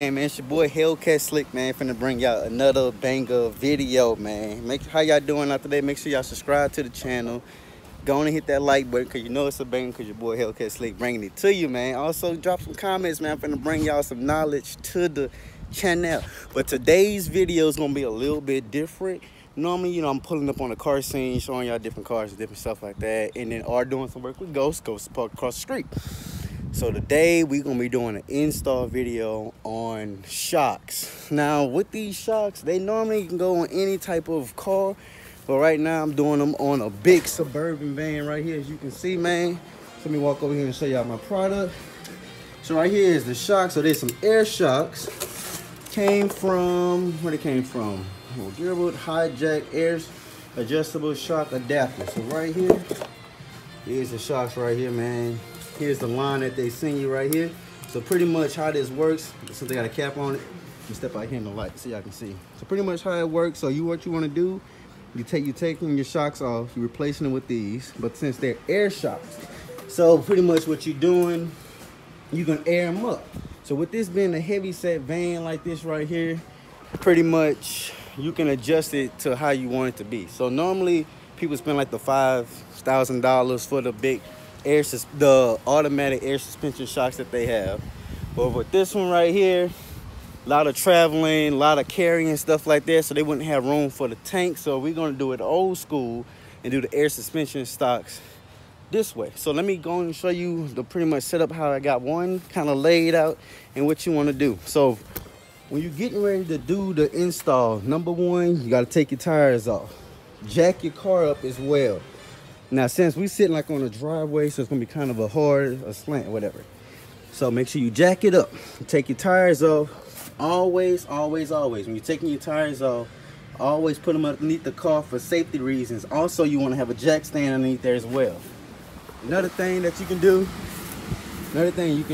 Hey man, it's your boy Hellcat Slick, man. Finna bring y'all another banger video, man. How y'all doing out today? Make sure y'all subscribe to the channel. Go on and hit that like button, cause you know it's a banger, cause your boy Hellcat Slick bringing it to you, man. Also drop some comments, man. I'm finna bring y'all some knowledge to the channel. But today's video is gonna be a little bit different. Normally, you know, I'm pulling up on the car scene, showing y'all different cars, different stuff like that, and then doing some work with Ghost park across the street. So today we're gonna be doing an install video on shocks. Now with these shocks, they normally can go on any type of car, but right now I'm doing them on a big suburban van right here, as you can see, man. So let me walk over here and show y'all my product. So right here is the shock. So there's some air shocks. Came from, where they came from? Gearwood Hijack Air Adjustable Shock Adapter. So right here, here's the shocks right here, man. Here's the line that they send you right here. So pretty much how this works, since they got a cap on it, you step out here in the light so y'all can see. So pretty much how it works, so what you want to do, you taking your shocks off, you're replacing them with these, but since they're air shocks, so pretty much what you're doing, you can air them up. So with this being a heavy set van like this right here, pretty much you can adjust it to how you want it to be. So normally people spend like the $5,000 for the big the automatic air suspension shocks that they have. But with this one right here, a lot of traveling, a lot of carrying, stuff like that, so they wouldn't have room for the tank. So we're going to do it old school and do the air suspension stocks this way. So let me go and show you the pretty much setup, how I got one kind of laid out and what you want to do. So when you're getting ready to do the install, number one, you got to take your tires off. Jack your car up as well. Now, since we sitting like on a driveway, so it's gonna be kind of a slant, whatever. So make sure you jack it up. Take your tires off. Always, always, always. When you're taking your tires off, always put them underneath the car for safety reasons. Also, you want to have a jack stand underneath there as well. Another thing you can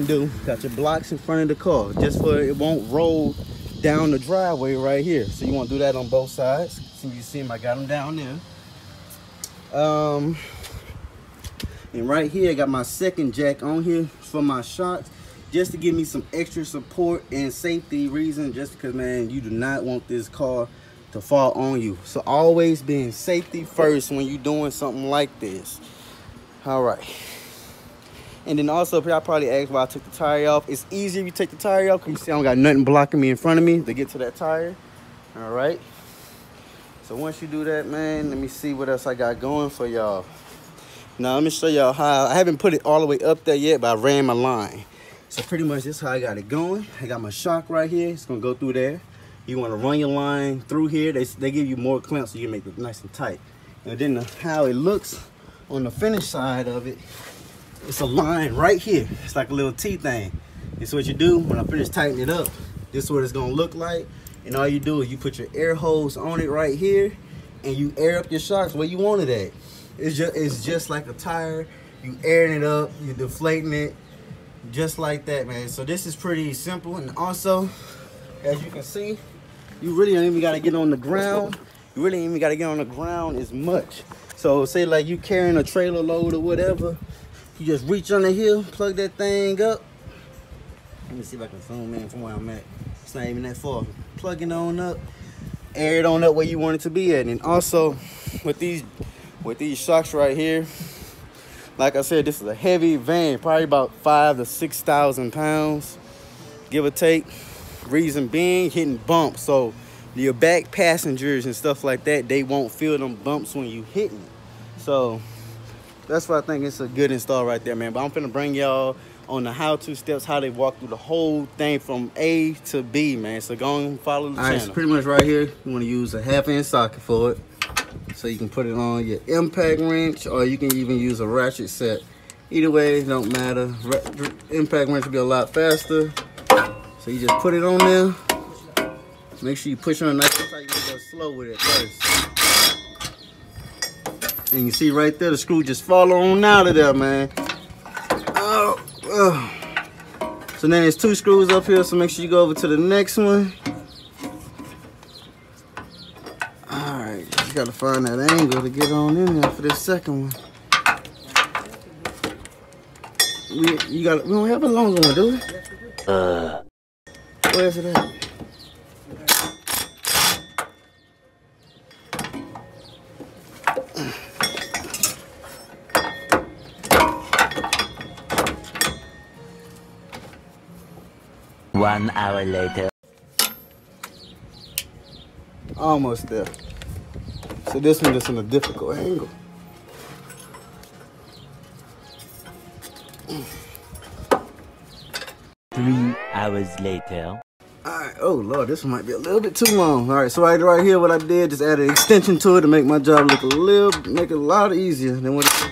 do, got your blocks in front of the car, just for it won't roll down the driveway right here. So you want to do that on both sides. So you see them, I got them down there. And right here I got my second jack on here for my shocks, just to give me some extra support and safety reason, just because, man, you do not want this car to fall on you. So always being safety first when you're doing something like this. All right. And then also, I probably asked why I took the tire off. It's easier if you take the tire off, because you see I don't got nothing blocking me in front of me to get to that tire. All right. So once you do that, man, let me see what else I got going for y'all. Now, let me show y'all how. I haven't put it all the way up there yet, but I ran my line. So pretty much this is how I got it going. I got my shock right here. It's going to go through there. You want to run your line through here. They give you more clamps so you can make it nice and tight. And then how it looks on the finished side of it, it's a line right here. It's like a little T thing. And so what you do, when I finish tightening it up, this is what it's going to look like. And all you do is you put your air hose on it right here, and you air up your shocks where you want it at. It's just like a tire. You airing it up, you deflating it, just like that, man. So this is pretty simple. And also, as you can see, you really don't even got to get on the ground. You really ain't even got to get on the ground as much. So say like you carrying a trailer load or whatever, you just reach under here, plug that thing up. Let me see if I can zoom in from where I'm at. It's not even that far. Plug it on up, air it on up where you want it to be at. And also with these shocks right here, like I said, this is a heavy van, probably about 5,000 to 6,000 pounds, give or take. Reason being, hitting bumps, so your back passengers and stuff like that, they won't feel them bumps when you hitting it. So that's why I think it's a good install right there, man. But I'm finna bring y'all on the how-to steps, how they walk through the whole thing from A to B, man. So go and follow the channel. All right, so pretty much right here, you want to use a 1/2" socket for it. So you can put it on your impact wrench, or you can even use a ratchet set. Either way, it don't matter. Impact wrench will be a lot faster. So you just put it on there. Make sure you push on it nice and tight. You can go slow with it first. And you see right there, the screw just fall on out of there, man. So then there's 2 screws up here, so make sure you go over to the next one. Alright, you gotta find that angle to get on in there for this second one. We don't have a longer one, do we? Where's it at? One hour later. Almost there. So this one is in a difficult angle. Three hours later. Alright, oh Lord, this one might be a little bit too long. Alright, so right here what I did, just add an extension to it to make my job look make it a lot easier than what it is.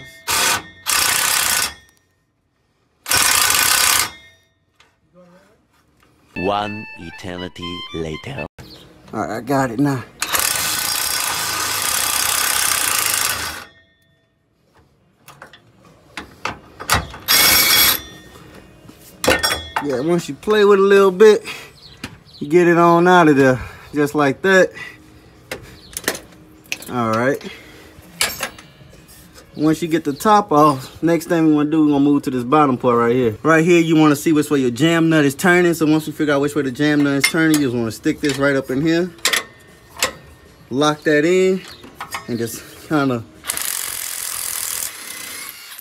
One eternity later. Alright, I got it now. Yeah, once you play with it a little bit, you get it on out of there, just like that. Alright. Once you get the top off, next thing we want to do, we're going to move to this bottom part right here. Right here, you want to see which way your jam nut is turning. So once you figure out which way the jam nut is turning, you just want to stick this right up in here. Lock that in, and just kind of,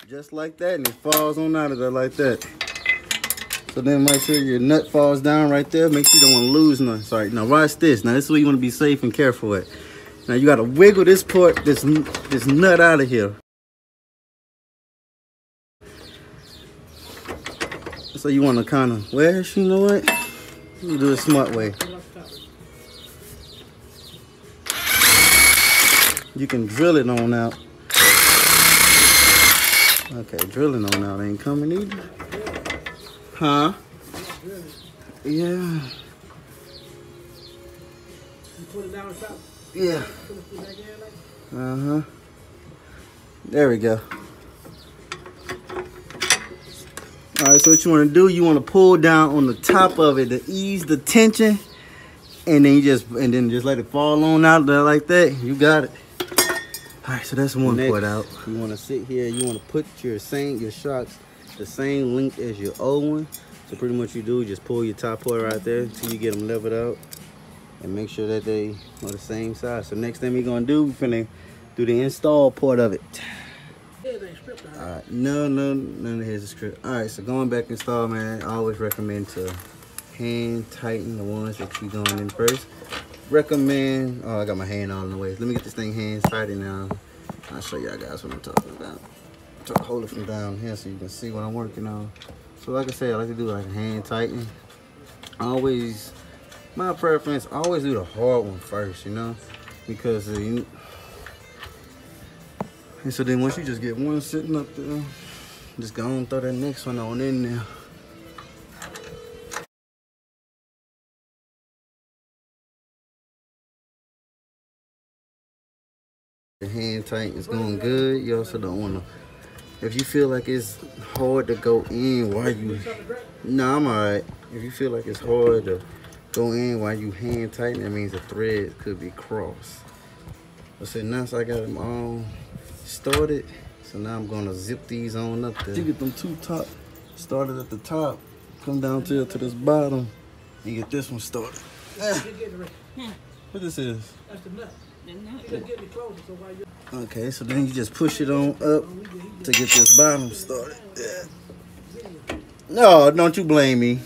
just like that, and it falls on out of there like that. So then make sure your nut falls down right there. Make sure you don't want to lose none. Sorry, now watch this. Now this is where you want to be safe and careful at. Now you got to wiggle this part, this nut out of here. So you want to kind of, well, you know what? You do it a smart way. You can drill it on out. Okay, drilling on out ain't coming either. Huh? Yeah. You put it down on top? Yeah. Put it back in like that? Uh-huh. There we go. All right, so what you want to do, you want to pull down on the top of it to ease the tension, and then just let it fall on out there like that. You got it. All right, so that's one part out. You want to sit here. You want to put your shocks the same length as your old one. So pretty much you do, just pull your top part right there until you get them leveled out, and make sure that they are the same size. So next thing we're gonna do, we're gonna do the install part of it. Alright, no, none of his is script. Alright, so going back install, man, I always recommend to hand tighten the ones that you're going in first. Recommend, oh, I got my hand all in the way. Let me get this thing hand tightened now. I'll show y'all guys what I'm talking about. Try to hold it from down here so you can see what I'm working on. So like I said, I like to do like a hand tighten. Always, my preference, always do the hard one first, you know, because and so then once you just get one sitting up there, just go and throw that next one on in there. The hand tighten is going good. You also don't want to, if you feel like it's hard to go in while you, no, I'm alright. If you feel like it's hard to go in while you hand tighten, that means the thread could be crossed. So now I got them all started. So now I'm gonna zip these on up there. You get them two top started at the top, come down to this bottom, and get this one started. What this is? That's the nut. Okay, so then you just push it on up to get this bottom started. Yeah. No, don't you blame me.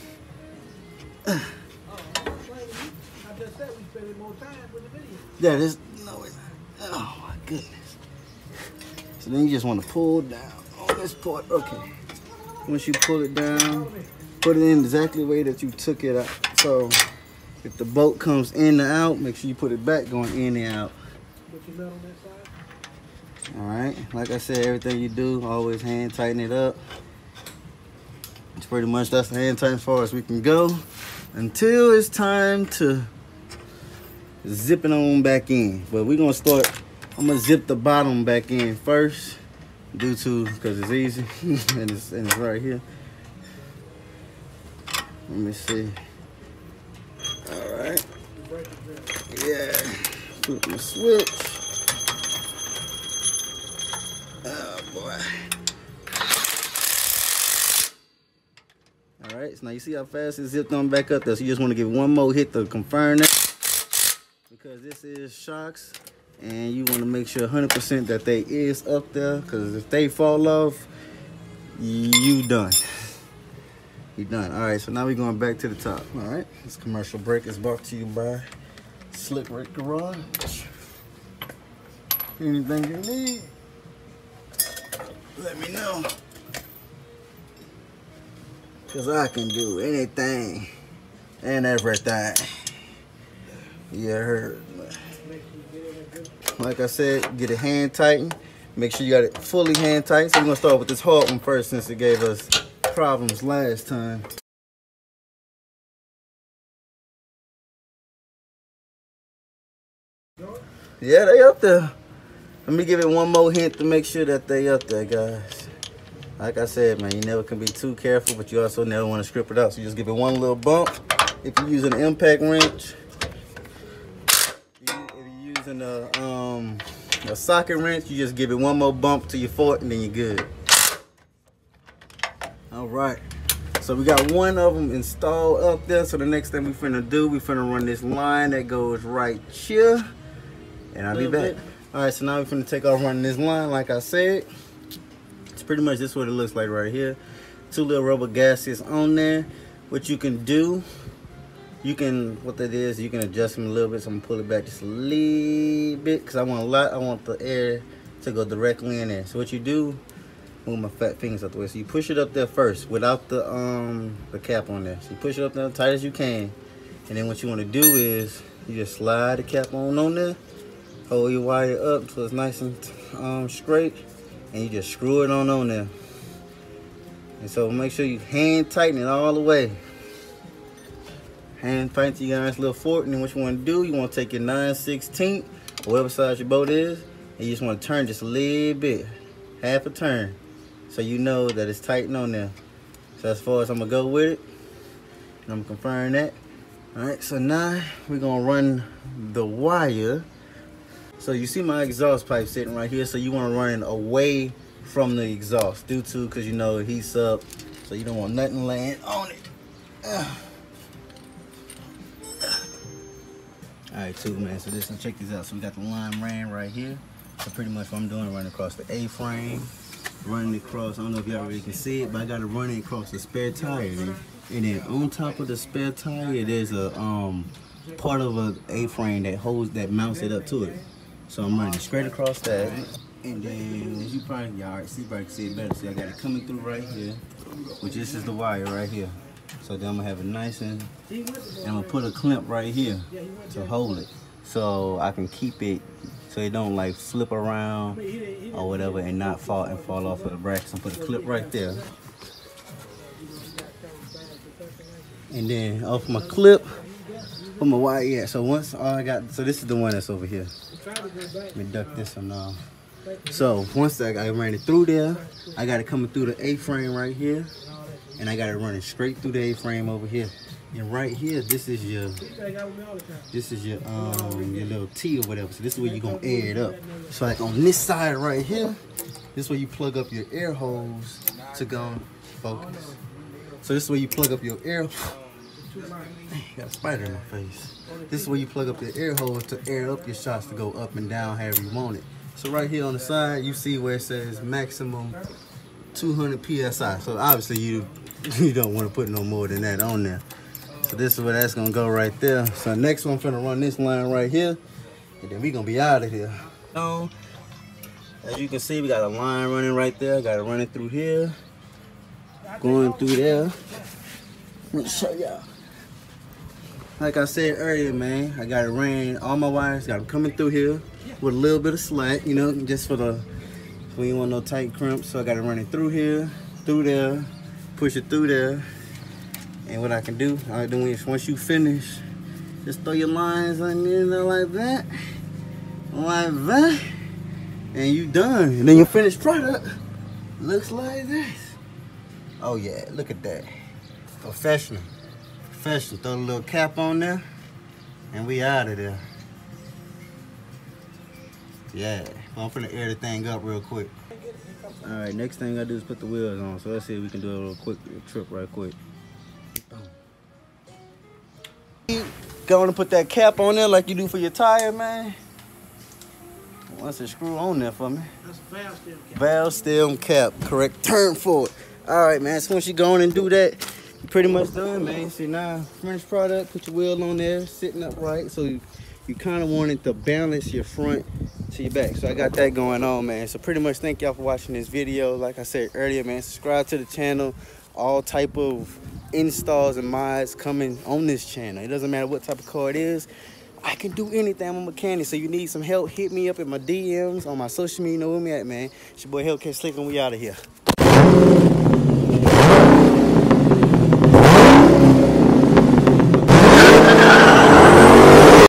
Yeah, this, no, oh my goodness. So then you just want to pull down on this part. Okay. Once you pull it down, put it in exactly the way that you took it out. So if the bolt comes in and out, make sure you put it back going in and out. All right, like I said, everything you do, always hand tighten it up. It's pretty much, that's the hand tighten as far as we can go until it's time to zip it on back in. But we're gonna start, I'm gonna zip the bottom back in first, because it's easy and it's right here. Let me see. All right. Yeah. Flip my switch. Oh boy. All right. So Now you see how fast it zipped on back up there. So you just want to give one more hit to confirm that, because this is shocks, and you want to make sure 100% that they is up there, because if they fall off, you done. You done. All right, so now we're going back to the top. All right, this commercial break is brought to you by Slick Rick Garage. Anything you need, let me know, because I can do anything and everything. You heard. Like I said, get it hand tightened. Make sure you got it fully hand tight. So we're gonna start with this hard one first, since it gave us problems last time. Yeah, they up there. Let me give it one more hint to make sure that they up there, guys. Like I said, man, you never can be too careful, but you also never want to strip it out. So you just give it one little bump. If you're using an impact wrench, if you're using a socket wrench, you just give it one more bump to your fork, and then you're good. All right. So we got one of them installed up there. So the next thing we finna do, we finna run this line that goes right here, and I'll be back. All right, so now we're finna take off running this line. Like I said, it's pretty much this what it looks like right here. Two little rubber gaskets on there. What you can do, what that is, you can adjust them a little bit. So I'm gonna pull it back just a little bit, because I want the air to go directly in there. So what you do, move my fat fingers out the way. So you push it up there first without the cap on there. So you push it up there as tight as you can, and then what you want to do is you just slide the cap on there. Hold your wire up so it's nice and straight, and you just screw it on there. And so make sure you hand tighten it all the way. Hand tighten to your nice little fork, and then what you want to do, you want to take your 9/16, or whatever size your boat is, and you just want to turn just a little bit, half a turn, so you know that it's tightened on there. So as far as I'm gonna go with it, and I'm gonna confirm that. All right, so now we're gonna run the wire. So you see my exhaust pipe sitting right here, so you want to run it away from the exhaust, because you know it heats up, so you don't want nothing laying on it. All right, too, man. So check this out. So we got the line ran right here. So pretty much what I'm doing, running across the A-frame, running across. I don't know if y'all really can see it, but I got to run it across the spare tire. And then on top of the spare tire, there's a part of a A-frame that mounts it up to it. So I'm running straight across that, and then as you probably can see it better. See, I got it coming through right here, which this is the wire right here. So then I'm gonna have it nice, and I'm gonna put a clamp right here to hold it, so I can keep it so it don't like flip around or whatever and not fall off of the bracket. So I'm put a clip right there, and then off my clip, put my wire. Yeah. So once all I got, so this is the one that's over here. Let me duck this one off. So once I ran it through there, I got it coming through the A-frame right here, and I got it running straight through the A-frame over here. And right here, this is your little T or whatever. So this is where you're gonna air it up. So like on this side right here, this is where you plug up your air hose to go focus. So this is where you plug up your air. Got a spider in my face. This is where you plug up your air hose to air up your shots to go up and down however you want it. So right here on the side, you see where it says maximum 200 PSI. So obviously you don't want to put no more than that on there. So this is where that's gonna go right there. So next one, I'm gonna run this line right here, and then we gonna be out of here. So as you can see, we got a line running right there. Got it running through here, going through there. Let me show y'all. Like I said earlier, man, I got it ran, all my wires got them coming through here with a little bit of slack, you know, just for we don't want no tight crimps. So I got it running through here, through there, push it through there. And what I can do, once you finish, just throw your lines on there like that, and you done. And then your finished product looks like this. Oh yeah, look at that. Professional. Throw a little cap on there, and we out of there. Yeah, I'm finna air the thing up real quick. All right, next thing I do is put the wheels on. So let's see if we can do a little quick trip right quick. Go on and put that cap on there like you do for your tire, man. Once a screw on there for me. That's a valve stem cap. Valve stem cap, correct. Turn forward. All right, man. So once you go on and do that, you're pretty much done, man. See now, finished product. Put your wheel on there, sitting upright. So you kind of want it to balance your front to your back. So I got that going on, man. So pretty much thank y'all for watching this video. Like I said earlier, man, subscribe to the channel. All type of installs and mods coming on this channel. It doesn't matter what type of car it is. I can do anything. I'm a mechanic. So you need some help, hit me up in my DMs on my social media. You know where me at, man. It's your boy Hellcat Slick, and we out of here.